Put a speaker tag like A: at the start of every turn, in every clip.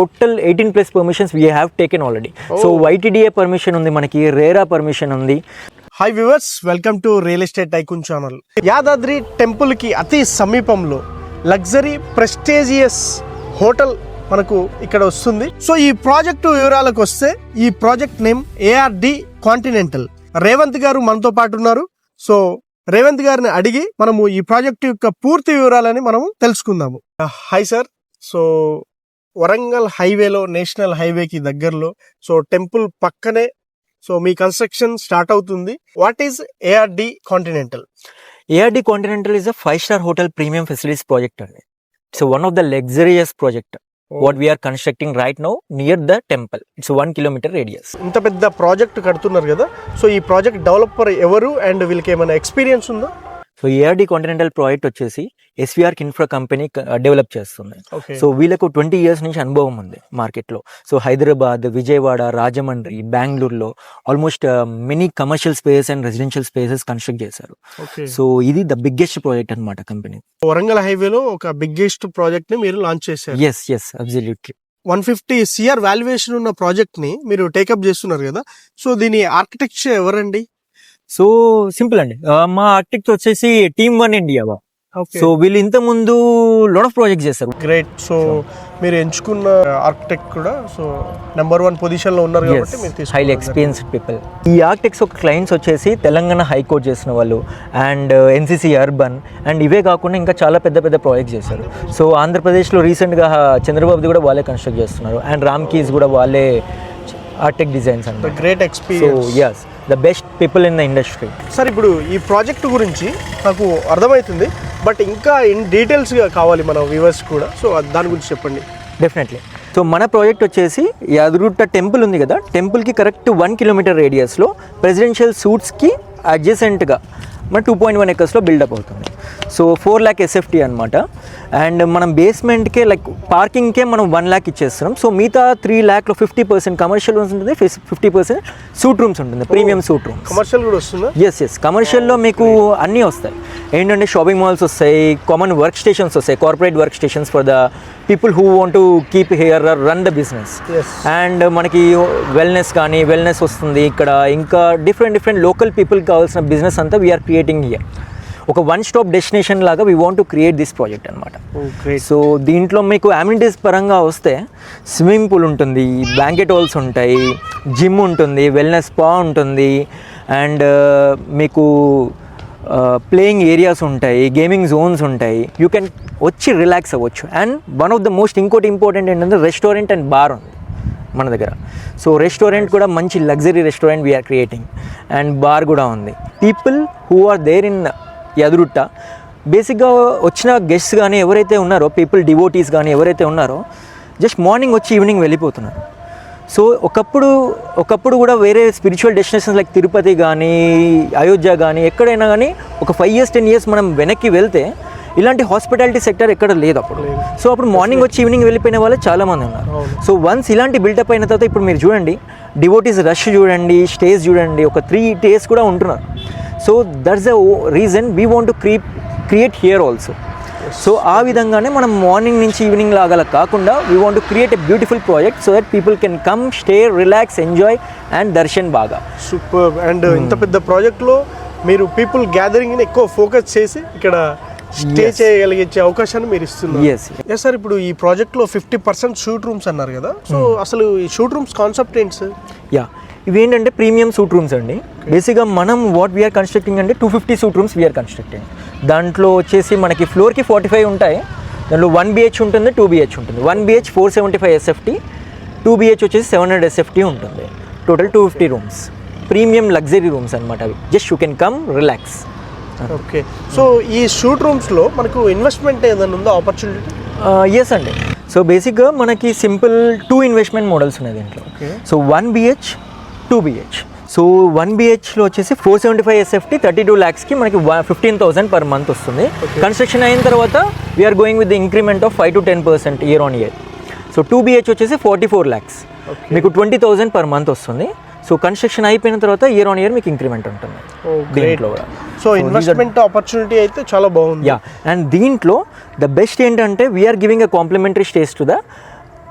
A: Total 18+ permissions we have taken already. So YTDA permission ఉంది మనకి, RERA permission ఉంది.
B: Hi viewers, welcome to real estate tycoon channel. Yadadri temple కి అతి సమీపంలో luxury prestigious hotel మనకు ఇక్కడ వస్తుంది. సో ఈ ప్రాజెక్టు వివరాలకు వస్తే, ఈ project name ARD continental. Revanth గారు మనతో పాటు ఉన్నారు. సో రేవంత్ గారిని అడిగి మనము ఈ ప్రాజెక్ట్ యొక్క పూర్తి వివరాలని మనము తెలుసుకుందాము. Hi sir. సో వరంగల్ హైవేలో, నేషనల్ హైవేకి దగ్గరలో, సో టెంపుల్ పక్కనే సో మీ కన్స్ట్రక్షన్ స్టార్ట్ అవుతుంది. What is ARD continental?
A: ARD continental is a 5-star hotel premium facilities project అండి. It's one of the luxurious project what we are constructing right now near the temple. It's 1 kilometer radius.
B: ఇంత పెద్ద project కడుతున్నారు కదా, so ఈ project developer ఎవరు and వీళ్ళకి ఏమైనా experience ఉందా?
A: సో ARD కాంటినెంటల్ ప్రాజెక్ట్ వచ్చేసి SVR ఇన్ఫ్రా కంపెనీ డెవలప్ చేస్తుంది. సో వీళ్ళకు 20 years నుంచి అనుభవం ఉంది మార్కెట్లో. సో హైదరాబాద్, విజయవాడ, రాజమండ్రి, బెంగళూరులో almost many commercial space and residential spaces construct చేశారు. సో ఇది ద బిగ్గెస్ట్ ప్రాజెక్ట్ అనమాట కంపెనీ.
B: వరంగల్ హైవేలో ఒక బిగ్గెస్ట్ ప్రాజెక్ట్ ని మీరు లాంచ్ చేశారు.
A: Yes absolutely.
B: 150 CR వాల్యుయేషన్ ఉన్న ప్రాజెక్ట్ ని మీరు టేకప్ చేస్తున్నారు కదా, సో దీని ఆర్కిటెక్చర్ ఎవరండి?
A: సో సింపుల్ అండి, మా ఆర్కిటెక్ట్ వచ్చేసి Team 1 India. సో వీళ్ళు ఇంత ముందు లాట్ ఆఫ్ ప్రాజెక్ట్స్ చేస్తారు.
B: గ్రేట్. సో మీరు ఎంచుకున్న ఆర్కిటెక్ట్ కూడా సో నెంబర్ 1 పొజిషన్ లో ఉన్నారు కాబట్టి మీరు
A: హైలీ ఎక్స్పీరియన్స్డ్ పీపుల్. ఈ ఆర్కిటెక్ట్స్ ఒక క్లయింట్స్ వచ్చేసి తెలంగాణ హైకోర్టు చేసిన వాళ్ళు అండ్ NCC అర్బన్ అండ్ ఇవే కాకుండా ఇంకా చాలా పెద్ద పెద్ద ప్రాజెక్ట్స్ చేశారు. సో ఆంధ్రప్రదేశ్లో రీసెంట్గా చంద్రబాబుది కూడా వాళ్ళే కన్స్ట్రక్ట్ చేస్తున్నారు అండ్ రామ్ కీస్ కూడా వాళ్ళే ఆర్కిటెక్ట్ డిజైన్స్ అంటారు.
B: Great experience.
A: So yes, the best people in the industry.
B: Sir ఇప్పుడు ఈ ప్రాజెక్ట్ గురించి నాకు అర్థమవుతుంది, బట్ ఇంకా ఇన్ డీటెయిల్స్గా కావాలి మన వ్యూవర్స్ కూడా. సో దాని గురించి చెప్పండి.
A: డెఫినెట్లీ. సో మన ప్రాజెక్ట్ వచ్చేసి యాదగిరిగుట్ట టెంపుల్ ఉంది కదా, టెంపుల్కి కరెక్ట్ 1 kilometer రేడియస్లో ప్రెసిడెన్షియల్ సూట్స్కి అడ్జసెంట్గా మన 2.1 acres బిల్డప్ అవుతుంది. సో 4 lakh SFT అనమాట. అండ్ మనం బేస్మెంట్కే లైక్ పార్కింగ్కే మనం 1 lakh ఇచ్చేస్తున్నాం. సో మిగతా 3 lakhలో 50% కమర్షియల్ ఉంటుంది, 50% సూట్ రూమ్స్ ఉంటుంది, ప్రీమియం సూట్ రూమ్స్.
B: కమర్షియల్ కూడా వస్తుందా?
A: ఎస్ కమర్షియల్లో మీకు అన్నీ వస్తాయి. ఏంటంటే షాపింగ్ మాల్స్ వస్తాయి, కామన్ వర్క్ స్టేషన్స్ వస్తాయి, corporate work stations for the people who want to keep here run the business. And మనకి వెల్నెస్ వస్తుంది ఇక్కడ. ఇంకా డిఫరెంట్ లోకల్ పీపుల్కి కావాల్సిన బిజినెస్ అంతా వీఆర్ క్రియేటింగ్ హియర్. ఒక 1-stop డెస్టినేషన్ లాగా we want to create this project అనమాట. సో దీంట్లో మీకు అమ్యూనిటీస్ పరంగా వస్తే స్విమ్మింగ్ పూల్ ఉంటుంది, బ్లాంకెట్ హాల్స్ ఉంటాయి, జిమ్ ఉంటుంది, వెల్నెస్ స్పా ఉంటుంది, అండ్ మీకు ప్లేయింగ్ ఏరియాస్ ఉంటాయి, గేమింగ్ జోన్స్ ఉంటాయి. యూ కెన్ వచ్చి రిలాక్స్ అవ్వచ్చు. And one of the most important ఏంటంటే రెస్టారెంట్ అండ్ బార్ ఉంది మన దగ్గర. సో రెస్టారెంట్ కూడా మంచి luxury restaurant we are creating and bar కూడా ఉంది. People who are there in Yadagirigutta బేసిక్గా వచ్చిన గెస్ట్స్ కానీ ఎవరైతే ఉన్నారో, పీపుల్ డివోటీస్ కానీ ఎవరైతే ఉన్నారో, జస్ట్ మార్నింగ్ వచ్చి ఈవినింగ్ వెళ్ళిపోతున్నారు. సో ఒకప్పుడు కూడా వేరే స్పిరిచువల్ డెస్టినేషన్స్ లైక్ తిరుపతి కానీ, అయోధ్య కానీ, ఎక్కడైనా కానీ ఒక 5 years 10 years మనం వెనక్కి వెళ్తే ఇలాంటి హాస్పిటాలిటీ సెక్టర్ ఎక్కడ లేదు అప్పుడు. సో అప్పుడు మార్నింగ్ వచ్చి ఈవినింగ్ వెళ్ళిపోయిన వాళ్ళు చాలామంది ఉన్నారు. సో వన్స్ ఇలాంటి బిల్డప్ అయిన తర్వాత ఇప్పుడు మీరు చూడండి, డివోటీస్ రష్ చూడండి, స్టేస్ చూడండి, ఒక 3 days కూడా ఉంటున్నారు. So that's the reason we want to create here also. So ఆ విధంగానే మనం మార్నింగ్ నుంచి ఈవినింగ్ లాగా కాకుండా we want to create a beautiful project so that people can come, stay, relax, enjoy and Darshan బాగా.
B: సూపర్. అండ్ ఇంత పెద్ద ప్రాజెక్ట్లో మీరు పీపుల్ గ్యాదరింగ్ని ఎక్కువ ఫోకస్ చేసి ఇక్కడ స్టే చేయగలిగే అవకాశాన్ని మీరు ఇస్తున్నారు. Yes sir. ఇప్పుడు ఈ ప్రాజెక్ట్లో 50% షూట్ రూమ్స్ అన్నారు కదా, సో అసలు ఈ షూట్ రూమ్స్ కాన్సెప్ట్ ఏంటి సార్?
A: ఇవి ఏంటంటే ప్రీమియం సూట్ రూమ్స్ అండి. బేసిక్గా మనం వాట్ వీఆర్ కన్స్ట్రక్టింగ్ అంటే 250 సూట్ రూమ్స్ వీఆర్ కన్స్ట్రక్టింగ్. దాంట్లో వచ్చేసి మనకి ఫ్లోర్కి 45 ఉంటాయి. దాంట్లో 1 BH ఉంటుంది, 2 BH ఉంటుంది. 1 BH 475 SFT, 2 BH వచ్చేసి 700 SFT ఉంటుంది. Total 250 rooms, premium luxury rooms అనమాట అవి. Just you can come, relax.
B: Okay. So ఈ షూట్ రూమ్స్లో మనకు ఇన్వెస్ట్మెంట్ ఏదైనా ఉందో ఆపర్చునిటీ?
A: ఎస్ అండి. సో బేసిక్గా మనకి సింపుల్ 2 ఇన్వెస్ట్మెంట్ మోడల్స్ ఉన్నాయి దీంట్లో. So 1 BH, 2 BH. సో 1 BHలో వచ్చేసి 475 SFT 32 lakhsకి మనకి 15,000 per month వస్తుంది. కన్స్ట్రక్షన్ అయిన తర్వాత we are going with the increment of 5 to 10% year on year. So 2 BH వచ్చేసి 44 lakhs, మీకు 20,000 per month వస్తుంది. సో కన్స్ట్రక్షన్ అయిపోయిన తర్వాత ఇయర్ ఆన్ ఇయర్ మీకు ఇంక్రిమెంట్ ఉంటుంది దీంట్లో కూడా.
B: సో ఇన్వెస్ట్మెంట్ ఆపర్చునిటీ అయితే చాలా బాగుంది.
A: అండ్ దీంట్లో ద బెస్ట్ ఏంటంటే we are giving a complimentary stays to the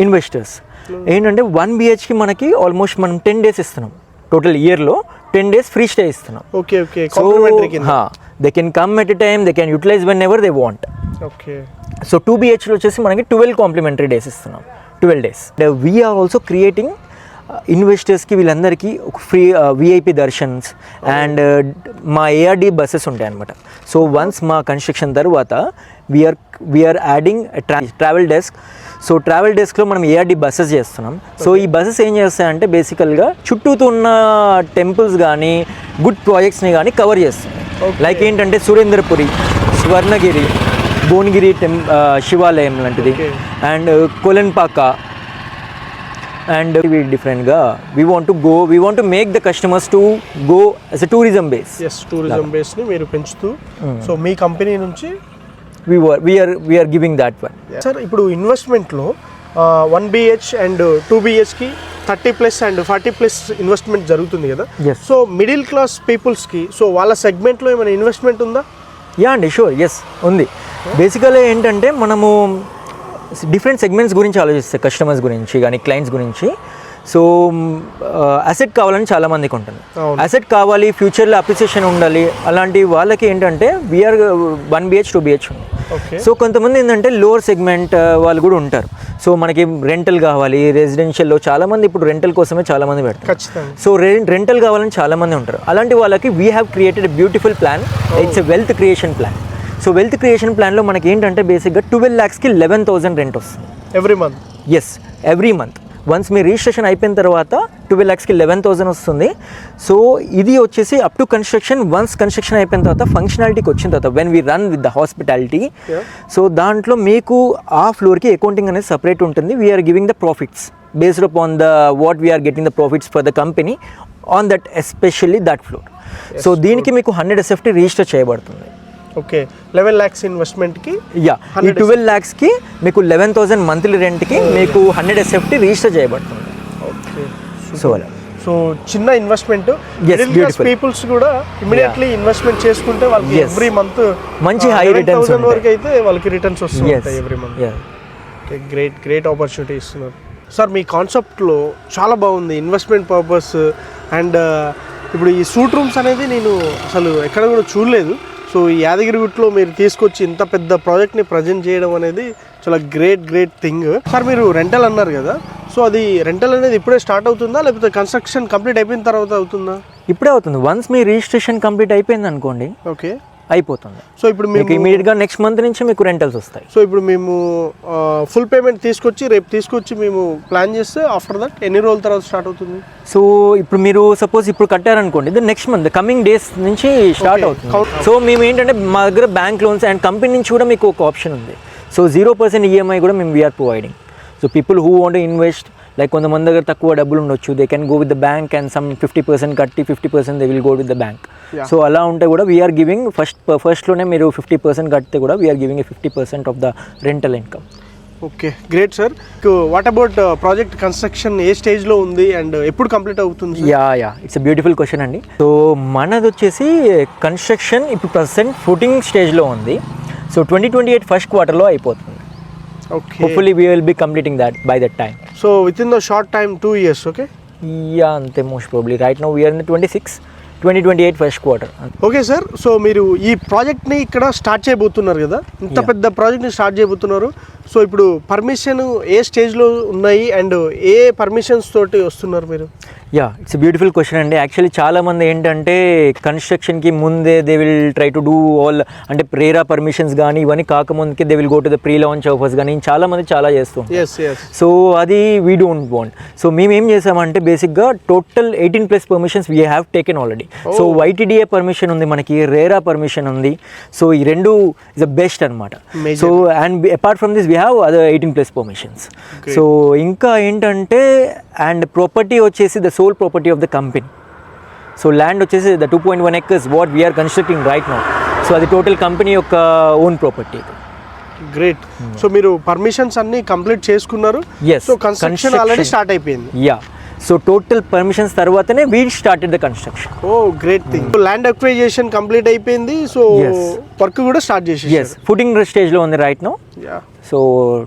A: investors ఏంటంటే 1 BHK మనకి ఆల్మోస్ట్ మనం 10 days ఇస్తున్నాం, టోటల్ ఇయర్లో 10 days ఫ్రీ స్టే ఇస్తున్నాం.
B: ఓకే ఓకే, కాంప్లిమెంటరీ కింద.
A: They can come at a time, they can utilize whenever they want.
B: Okay.
A: So 2 BHK వచ్చేసి మనకి 12 complementary days ఇస్తున్నాం, 12 days. వీఆర్ ఆల్సో క్రియేటింగ్ ఇన్వెస్టర్స్కి వీళ్ళందరికీ ఒక ఫ్రీ విఐపి దర్శన్స్ అండ్ మా ARD buses ఉంటాయి అనమాట. సో వన్స్ మా కన్స్ట్రక్షన్ తర్వాత we're adding travel desk. So travel డెస్క్లో మనం ఏఆర్డి బస్సెస్ చేస్తున్నాం. సో ఈ బస్సెస్ ఏం చేస్తాయంటే బేసికల్గా చుట్టూతో ఉన్న టెంపుల్స్ కానీ గుడ్ ప్రాజెక్ట్స్ని కానీ కవర్ చేస్తున్నాయి. లైక్ ఏంటంటే సురేంద్రపురి, స్వర్ణగిరి, భువనగిరి శివాలయం లాంటిది, అండ్ కొలన్పాక. అండ్ డిఫరెంట్గా we want to make the customers to go as a tourism base.
B: Yes, tourism బేస్ని మీరు పెంచుతూ సో మీ కంపెనీ నుంచి
A: we're giving that one.
B: Sir ఇప్పుడు ఇన్వెస్ట్మెంట్లో 1 BH అండ్ 2 BHకి 30+ అండ్ 40+ ఇన్వెస్ట్మెంట్ జరుగుతుంది కదా. సో మిడిల్ క్లాస్ పీపుల్స్కి సో వాళ్ళ సెగ్మెంట్లో ఏమైనా ఇన్వెస్ట్మెంట్ ఉందా?
A: యా అండి, షూర్, ఎస్ ఉంది. బేసికల్గా ఏంటంటే మనము డిఫరెంట్ సెగ్మెంట్స్ గురించి ఆలోచిస్తే, కస్టమర్స్ గురించి కానీ క్లయింట్స్ గురించి. సో అసెట్ కావాలని చాలామందికి ఉంటుంది. అసెట్ కావాలి, ఫ్యూచర్లో అప్రిసియేషన్ ఉండాలి, అలాంటి వాళ్ళకి ఏంటంటే వీఆర్ 1 BH 2 BH ఉంది. సో కొంతమంది ఏంటంటే లోవర్ సెగ్మెంట్ వాళ్ళు కూడా ఉంటారు. సో మనకి రెంటల్ కావాలి, రెసిడెన్షియల్లో చాలామంది ఇప్పుడు రెంటల్ కోసమే చాలామంది పెడతారు. సో రెంటల్ కావాలని చాలామంది ఉంటారు. అలాంటి వాళ్ళకి we have created a beautiful plan. It's a wealth creation plan. So wealth creation ప్లాన్లో మనకి ఏంటంటే బేసిక్గా 12 lakhsకి 11,000 రెంట్ వస్తుంది
B: every month.
A: Yes, every month. Once మీ రిజిస్ట్రేషన్ అయిపోయిన తర్వాత 12 lakhsకి 11,000 వస్తుంది. సో ఇది వచ్చేసి up to construction. Once construction అయిపోయిన తర్వాత ఫంక్షనాలిటీకి వచ్చిన తర్వాత when we run with the hospitality, so దాంట్లో మీకు ఆ ఫ్లోర్కి అకౌంటింగ్ అనేది సపరేట్ ఉంటుంది. We are giving the profits based upon the what we are getting the profits for the company on that especially that floor. So దీనికి మీకు 100 SFT రిజిస్టర్ చేయబడుతుంది.
B: Okay, 11 lakhs ఇన్వెస్ట్మెంట్కి
A: యా, ఈ 12 lakhsకి మీకు 11,000 మంత్లీ రెంట్కి మీకు 100 SFT రిజిస్టర్ చేయబడుతుంది.
B: ఓకే,
A: సో అలా.
B: సో చిన్న ఇన్వెస్ట్మెంట్ పీపుల్స్ కూడా ఇమీడియట్లీ ఇన్వెస్ట్మెంట్ చేసుకుంటే వాళ్ళకి ఎవ్రీ మంత్
A: మంచి హై రిటర్న్స్
B: వరకు అయితే వాళ్ళకి రిటర్న్స్ వస్తుంటాయి every month. Okay, great opportunity ఇస్తున్నారు సార్. మీ కాన్సెప్ట్లో చాలా బాగుంది, ఇన్వెస్ట్మెంట్ పర్పస్. అండ్ ఇప్పుడు ఈ సూట్ రూమ్స్ అనేది నేను అసలు ఎక్కడ కూడా చూడలేదు. సో ఈ యాదగిరిగుట్టలో మీరు తీసుకొచ్చి ఇంత పెద్ద ప్రాజెక్ట్ని ప్రజెంట్ చేయడం అనేది చాలా గ్రేట్ థింగ్. సార్ మీరు రెంటల్ అన్నారు కదా, సో అది రెంటల్ అనేది ఇప్పుడే స్టార్ట్ అవుతుందా లేకపోతే కన్స్ట్రక్షన్ కంప్లీట్ అయిపోయిన తర్వాత అవుతుందా?
A: ఇప్పుడే అవుతుంది. వన్స్ మీ రిజిస్ట్రేషన్ కంప్లీట్ అయిపోయింది అనుకోండి,
B: ఓకే,
A: అయిపోతుంది.
B: సో ఇప్పుడు మీకు
A: ఇమీడియట్గా నెక్స్ట్ మంత్ నుంచి మీకు రెంటల్స్ వస్తాయి.
B: సో ఇప్పుడు మేము ఫుల్ పేమెంట్ రేపు తీసుకొచ్చి మేము ప్లాన్ చేస్తే ఆఫ్టర్ దట్ ఎన్ని రోజుల తర్వాత స్టార్ట్ అవుతుంది?
A: సో ఇప్పుడు మీరు సపోజ్ ఇప్పుడు కట్టారనుకోండి, నెక్స్ట్ మంత్ కమింగ్ డేస్ నుంచి స్టార్ట్ అవుతుంది. సో మేము ఏంటంటే మా దగ్గర బ్యాంక్ లోన్స్ అండ్ కంపెనీ నుంచి కూడా మీకు ఒక ఆప్షన్ ఉంది. సో 0% EMI కూడా మేము we are providing. So people who want invest, like కొంతమంది దగ్గర తక్కువ డబ్బులు ఉండొచ్చు, they can go with the bank and some 50% కట్టి 50% they will go with the bank. So అలా ఉంటే కూడా వీఆర్ గివింగ్ ఫస్ట్లోనే మీరు 50% కడితే కూడా we're giving 50% of the rental income.
B: Okay, great sir. What about project construction ఏ స్టేజ్లో ఉంది అండ్ ఎప్పుడు కంప్లీట్ అవుతుంది?
A: Yeah, it's a beautiful question అండి. సో మనది వచ్చేసి కన్స్ట్రక్షన్ ఇప్పుడు ప్రజెంట్ ఫుటింగ్ స్టేజ్లో ఉంది. సో 2028 ఫస్ట్ క్వార్టర్లో అయిపోతుంది.
B: Okay.
A: Hopefully we will be completing that by that time.
B: So within the short time 2 years, okay?
A: Yeah, ante most probably. Right now we are in the 2028 first quarter.
B: Okay sir. So మీరు ఈ ప్రాజెక్ట్ని ఇక్కడ start చేయబోతున్నారు కదా, ఇంత పెద్ద ప్రాజెక్ట్ని start చేయబోతున్నారు. సో ఇప్పుడు పర్మిషన్ ఏ స్టేజ్లో ఉన్నాయి అండ్ ఏ పర్మిషన్స్ తోటి వస్తున్నారు మీరు?
A: యా, ఇట్స్ బ్యూటిఫుల్ క్వశ్చన్ అండి. యాక్చువల్లీ చాలామంది ఏంటంటే కన్స్ట్రక్షన్కి ముందే they will try to do all, అంటే రేరా పర్మిషన్స్ కానీ ఇవన్నీ కాకముందుకే they will go to the pre launch offers కానీ చాలామంది చాలా చేస్తాం. సో అది వీ డోంట్ వాంట్. సో మేము ఏం చేసామంటే బేసిక్గా total 18+ permissions we have taken already. So YTDA permission ఉంది మనకి, రేరా పర్మిషన్ ఉంది. సో ఈ రెండు ఇస్ ద బెస్ట్ అనమాట. So and apart from this we have other 18+ permissions. So ఇంకా ఏంటంటే అండ్ ప్రాపర్టీ వచ్చేసి the sole property of the company. So land వచ్చేసి the 2.1 acres what we're constructing right now. So అది total company యొక్క own property.
B: Great. So మీరు permissions అన్ని complete చేసుకున్నారు. So construction already start అయిపోయింది.
A: యా, సో టోటల్ పర్మిషన్స్ తర్వాతనే we started the construction.
B: Oh great thing. Land acquisition complete అయిపోయింది. So work కూడా start చేసి
A: ఫుటింగ్ స్టేజ్లో ఉంది right now. So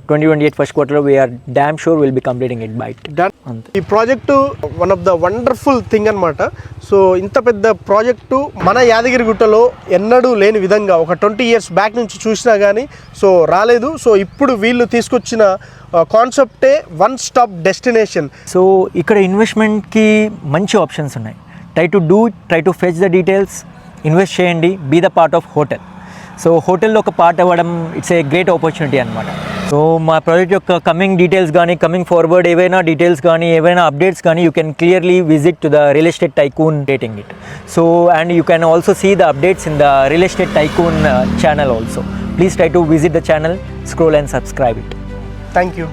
A: 2028 first quarter we're damn sure will be completing it by it.
B: Done. ఈ project one of the wonderful thing అనమాట. So ఇంత పెద్ద project మన యాదగిరిగుట్టలో ఎన్నడూ లేని విధంగా ఒక 20 years బ్యాక్ నుంచి చూసినా కానీ సో రాలేదు. సో ఇప్పుడు వీళ్ళు తీసుకొచ్చిన కాన్సెప్టే వన్ స్టాప్ డెస్టినేషన్.
A: సో ఇక్కడ ఇన్వెస్ట్మెంట్కి మంచి ఆప్షన్స్ ఉన్నాయి. Try to fetch the details, invest చేయండి, be the part of hotel. So హోటల్లో ఒక పార్ట్ అవ్వడం ఇట్స్ ఏ గ్రేట్ ఆపర్చునిటీ అనమాట. సో మా ప్రాజెక్ట్ యొక్క కమింగ్ డీటెయిల్స్ కానీ కమింగ్ ఫార్వర్డ్ ఏవైనా డీటెయిల్స్ కానీ ఏవైనా అప్డేట్స్ కానీ you can clearly visit to the real estate tycoon rating it. So and you can also see the updates in the real estate tycoon channel also. Please try to visit the channel, scroll and subscribe it.
B: Thank you.